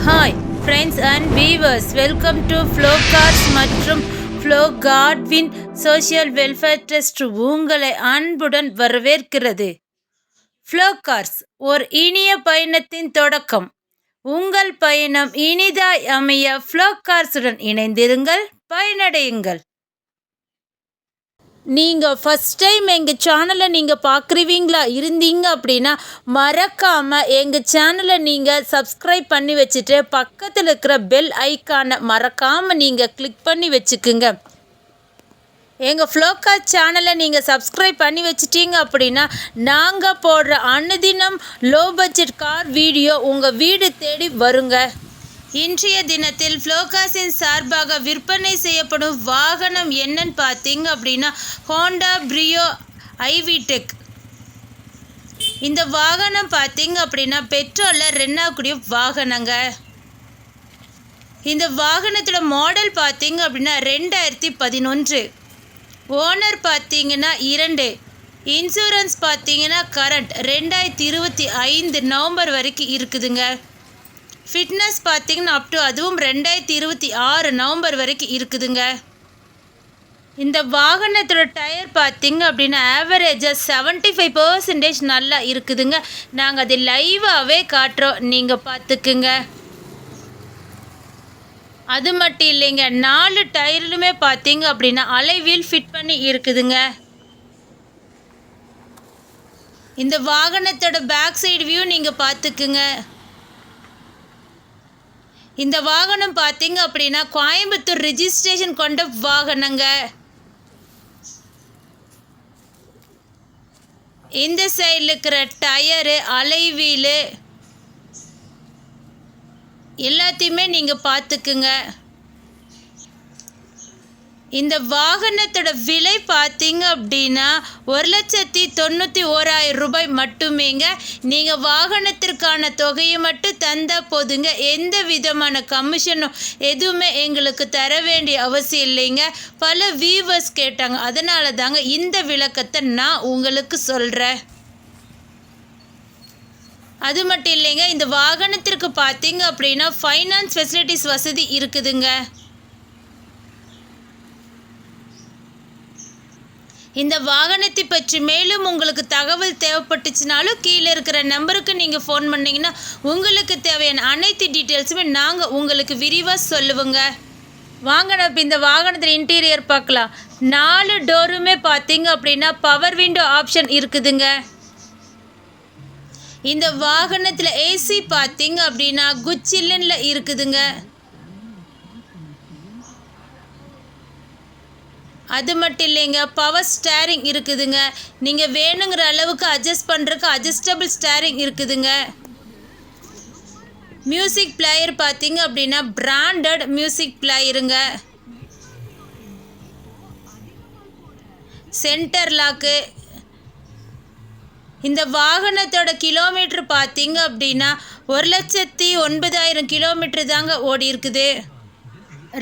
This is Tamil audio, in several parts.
Hi friends and viewers, welcome to Flow Cars மற்றும் Flow Godwin social welfare trust உங்களை அன்புடன் வரவேற்கிறது. ஃப்ளோ கார்ஸ் ஒரு இனிய பயணத்தின் தொடக்கம். உங்கள் பயணம் இனிதாய் அமைய ஃப்ளோ கார்ஸுடன் இணைந்திருங்கள், பயனடையுங்கள். நீங்கள் ஃபஸ்ட் டைம் எங்கள் சேனலை பார்க்குறீங்களா இருந்தீங்க அப்படின்னா மறக்காமல் எங்கள் சேனலை நீங்கள் சப்ஸ்கிரைப் பண்ணி வச்சுட்டு பக்கத்தில் இருக்கிற பெல் ஐக்கானை மறக்காமல் நீங்கள் கிளிக் பண்ணி வச்சுக்குங்க. எங்கள் ஃப்ளோகார் சேனலை நீங்கள் சப்ஸ்கிரைப் பண்ணி வச்சிட்டீங்க அப்படின்னா நாங்கள் போடுற அனுதினம் லோ பட்ஜெட் கார் வீடியோ உங்கள் வீடு தேடி வருங்க. இன்றைய தினத்தில் ஃப்ளோகாஸின் சார்பாக விற்பனை செய்யப்படும் வாகனம் என்னன்னு பார்த்தீங்க அப்படின்னா ஹோண்டா பிரியோ ஐவிடெக். இந்த வாகனம் பார்த்தீங்க அப்படின்னா பெட்ரோலில் ரன் ஆகக்கூடிய வாகனங்க. இந்த வாகனத்தோட மாடல் பார்த்தீங்க அப்படின்னா 2011. ஓனர் பார்த்தீங்கன்னா 2. இன்சூரன்ஸ் பார்த்தீங்கன்னா கரண்ட் 2025 நவம்பர் வரைக்கும் இருக்குதுங்க. ஃபிட்னஸ் பார்த்தீங்கன்னா அதுவும் 2026 நவம்பர் வரைக்கும் இருக்குதுங்க. இந்த வாகனத்தோட டயர் பார்த்தீங்க அப்படின்னா ஆவரேஜாக 75% நல்லா இருக்குதுங்க. நாங்கள் அதை லைவாகவே காட்டுறோம், நீங்கள் பார்த்துக்குங்க. அது மட்டும் இல்லைங்க, 4 டயர்லுமே பார்த்தீங்க அப்படின்னா அலைவீல் ஃபிட் பண்ணி இருக்குதுங்க. இந்த வாகனத்தோட பேக் சைடு வியூ நீங்கள் பார்த்துக்குங்க. இந்த வாகனம் பார்த்தீங்க அப்படின்னா கோயம்புத்தூர் ரெஜிஸ்ட்ரேஷன் கொண்ட வாகனங்க. இந்த சைடில் இருக்கிற டயரு, அலைவீலு எல்லாத்தையுமே நீங்கள் பார்த்துக்குங்க. இந்த வாகனத்தோட விலை பார்த்தீங்க அப்படின்னா 1,91,000 ரூபாய் மட்டுமேங்க. நீங்கள் வாகனத்திற்கான தொகையை மட்டும் தந்தால் போதுங்க. எந்த விதமான கமிஷனும் எதுவுமே எங்களுக்கு தர வேண்டிய அவசியம் இல்லைங்க. பல வியூவர்ஸ் கேட்டாங்க, அதனால தாங்க இந்த விளக்கத்தை நான் உங்களுக்கு சொல்கிறேன். அது மட்டும் இல்லைங்க, இந்த வாகனத்திற்கு பார்த்தீங்க அப்படின்னா ஃபைனான்ஸ் ஃபெசிலிட்டிஸ் வசதி இருக்குதுங்க. இந்த வாகனத்தை பற்றி மேலும் உங்களுக்கு தகவல் தேவைப்பட்டுச்சுனாலும் கீழே இருக்கிற நம்பருக்கு நீங்கள் ஃபோன் பண்ணிங்கன்னா உங்களுக்கு தேவையான அனைத்து டீட்டெயில்ஸுமே நாங்கள் உங்களுக்கு விரிவாக சொல்லுவோங்க. வாங்க நம்ம இந்த வாகனத்தில் இன்டீரியர் பார்க்கலாம். 4 டோருமே பார்த்தீங்க அப்படின்னா பவர் விண்டோ ஆப்ஷன் இருக்குதுங்க. இந்த வாகனத்தில் ஏசி பார்த்தீங்க அப்படின்னா குச்சில்லனில் இருக்குதுங்க. அது மட்டும் இல்லைங்க, பவர் ஸ்டேரிங் இருக்குதுங்க. நீங்கள் வேணுங்கிற அளவுக்கு அட்ஜஸ்ட் பண்ணுறதுக்கு அட்ஜஸ்டபிள் ஸ்டேரிங் இருக்குதுங்க. மியூசிக் பிளேயர் பார்த்தீங்க அப்படின்னா பிராண்டட் மியூசிக் பிளேயருங்க. Centre lock. இந்த வாகனத்தோட கிலோமீட்டர் பார்த்தீங்க அப்படின்னா 1,09,000 கிலோமீட்டர் தாங்க ஓடி இருக்குது.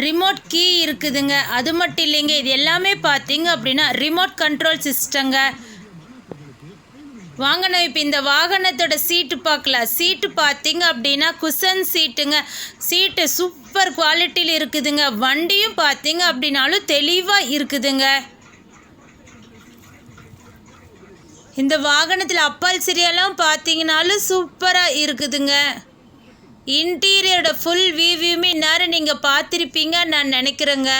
ரிமோட் கீ இருக்குதுங்க. அது மட்டும் இல்லைங்க, இது எல்லாமே பார்த்தீங்க அப்படின்னா ரிமோட் கண்ட்ரோல் சிஸ்டங்க. வாங்க நம்ம இப்போ இந்த வாகனத்தோட சீட்டு பார்க்கலாம். சீட்டு பார்த்தீங்க அப்படின்னா குஷன் சீட்டுங்க. சீட்டு சூப்பர் குவாலிட்டியில் இருக்குதுங்க. வண்டியும் பார்த்தீங்க அப்படின்னாலும் தெளிவாக இருக்குதுங்க. இந்த வாகனத்தில் அப்பால் சிறியெல்லாம் பார்த்தீங்கன்னாலும் சூப்பராக இருக்குதுங்க. இன்டீரியரோட ஃபுல் வியூவுமே நேரம் நீங்கள் பார்த்துருப்பீங்க நான் நினைக்கிறேங்க.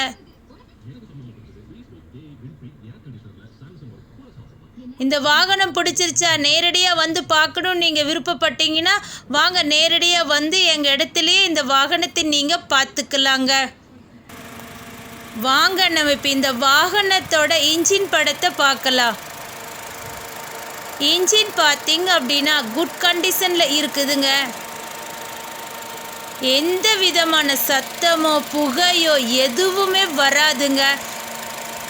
இந்த வாகனம் பிடிச்சிருச்சா? நேரடியாக வந்து பார்க்கணுன்னு நீங்கள் விருப்பப்பட்டீங்கன்னா வாங்க, நேரடியாக வந்து எங்கள் இடத்துலையே இந்த வாகனத்தை நீங்கள் பார்த்துக்கலாங்க. வாங்க நம்ம இப்போ இந்த வாகனத்தோட இன்ஜின் படத்தை பார்க்கலாம். இன்ஜின் பார்த்தீங்க அப்படின்னா குட் கண்டிஷனில் இருக்குதுங்க. எந்த விதமான சத்தமோ புகையோ எதுவுமே வராதுங்க.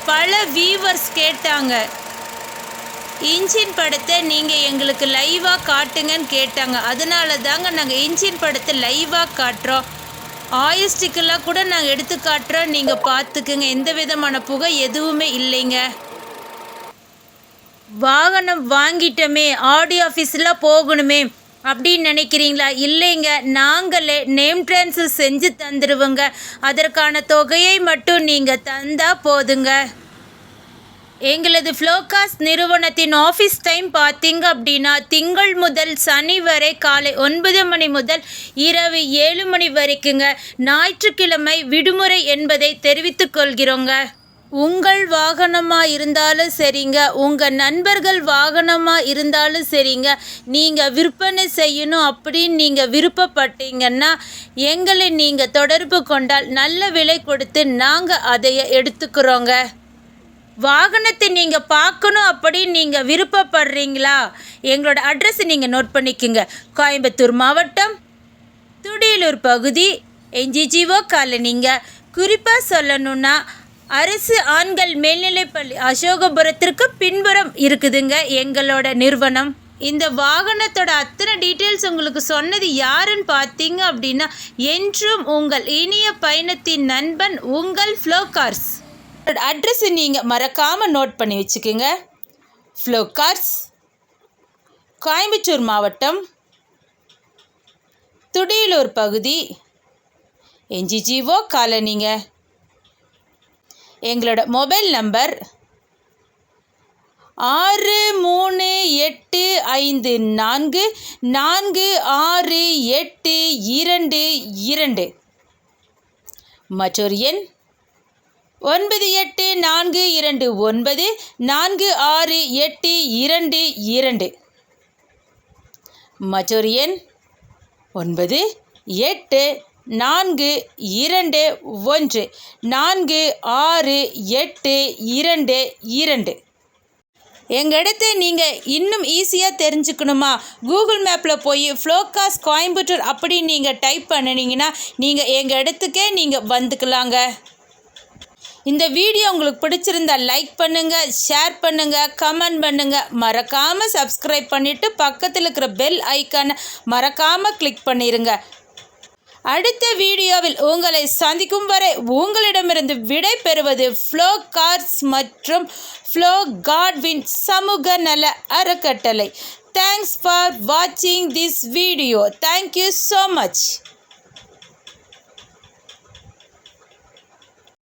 பல வியூவர்ஸ் கேட்டாங்க, இன்ஜின் படத்தை நீங்கள் எங்களுக்கு லைவாக காட்டுங்கன்னு கேட்டாங்க. அதனால தாங்க நாங்கள் இன்ஜின் படத்தை லைவாக காட்டுறோம். ஆயில் ஸ்டிக்கெல்லாம் கூட நாங்கள் எடுத்து காட்டுறோம், நீங்கள் பார்த்துக்குங்க. எந்த விதமான புகை எதுவுமே இல்லைங்க. வாகனம் வாங்கிட்டோமே, ஆடியோ ஆஃபீஸில் போகணுமே, அப்படின்னு நினைக்கிறீங்களா? இல்லைங்க, நாங்களே நேம் ட்ரான்ஸ்ஃபர் செஞ்சு தந்துடுவோங்க. அதற்கான தொகையை மட்டும் நீங்கள் தந்தால் போதுங்க. எங்களது ஃப்ளோகாஸ்ட் நிறுவனத்தின் ஆஃபீஸ் டைம் பார்த்தீங்க அப்படின்னா திங்கள் முதல் சனி வரை காலை 9 மணி முதல் இரவு 7 மணி வரைக்குங்க. ஞாயிற்றுக்கிழமை விடுமுறை என்பதை தெரிவித்துக் கொள்கிறோங்க. உங்கள் வாகனமாக இருந்தாலும் சரிங்க, உங்கள் நண்பர்கள் வாகனமாக இருந்தாலும் சரிங்க, நீங்கள் விற்பனை செய்யணும் அப்படின்னு நீங்கள் விருப்பப்பட்டீங்கன்னா எங்களை நீங்கள் தொடர்பு கொண்டால் நல்ல விலை கொடுத்து நாங்கள் அதை எடுத்துக்கிறோங்க. வாகனத்தை நீங்கள் பார்க்கணும் அப்படின்னு நீங்கள் விருப்பப்படுறீங்களா? எங்களோட அட்ரஸ் நீங்கள் நோட் பண்ணிக்கோங்க. கோயம்புத்தூர் மாவட்டம், துடியலூர் பகுதி, NGGO காலனிங்க. குறிப்பாக சொல்லணுன்னா அரசு ஆண்கள் மேல்நிலைப்பள்ளி அசோகபுரத்திற்கு பின்புறம் இருக்குதுங்க எங்களோட நிறுவனம். இந்த வாகனத்தோட அத்தனை டீட்டெயில்ஸ் உங்களுக்கு சொன்னது யாருன்னு பார்த்தீங்க அப்படின்னா என்றும் உங்கள் இனிய பயணத்தின் நண்பன் உங்கள் ஃப்ளோகார்ஸ். அட்ரஸை நீங்கள் மறக்காமல் நோட் பண்ணி வச்சுக்கோங்க. ஃப்ளோகார்ஸ், கோயம்புத்தூர் மாவட்டம், துடியலூர் பகுதி, NGGO காலனிங்க. எங்களோட மொபைல் நம்பர் 6385446822. மற்றொரு எண் 9842946822. மற்றொரு எண் 9842146822. எங்கள் இடத்த நீங்கள் இன்னும் ஈஸியாக தெரிஞ்சுக்கணுமா? கூகுள் மேப்பில் போய் ஃப்ளோகாஸ்ட் கோயம்புத்தூர் அப்படின்னு நீங்கள் டைப் பண்ணினீங்கன்னா நீங்கள் எங்கள் இடத்துக்கே நீங்கள் வந்துக்கலாங்க. இந்த வீடியோ உங்களுக்கு பிடிச்சிருந்தா லைக் பண்ணுங்கள், ஷேர் பண்ணுங்கள், கமெண்ட் பண்ணுங்கள். மறக்காமல் சப்ஸ்கிரைப் பண்ணிவிட்டு பக்கத்தில் இருக்கிற பெல் ஐக்கானை மறக்காமல் கிளிக் பண்ணிடுங்க. அடுத்த வீடியோவில் உங்களை சந்திக்கும் வரை உங்களிடமிருந்து விடை பெறுவது ஃப்ளோகார்ஸ் மற்றும் ஃப்ளோகார்ட்வின் சமூக நல அறக்கட்டளை. தேங்க்ஸ் ஃபார் வாட்சிங் this video. Thank you so much.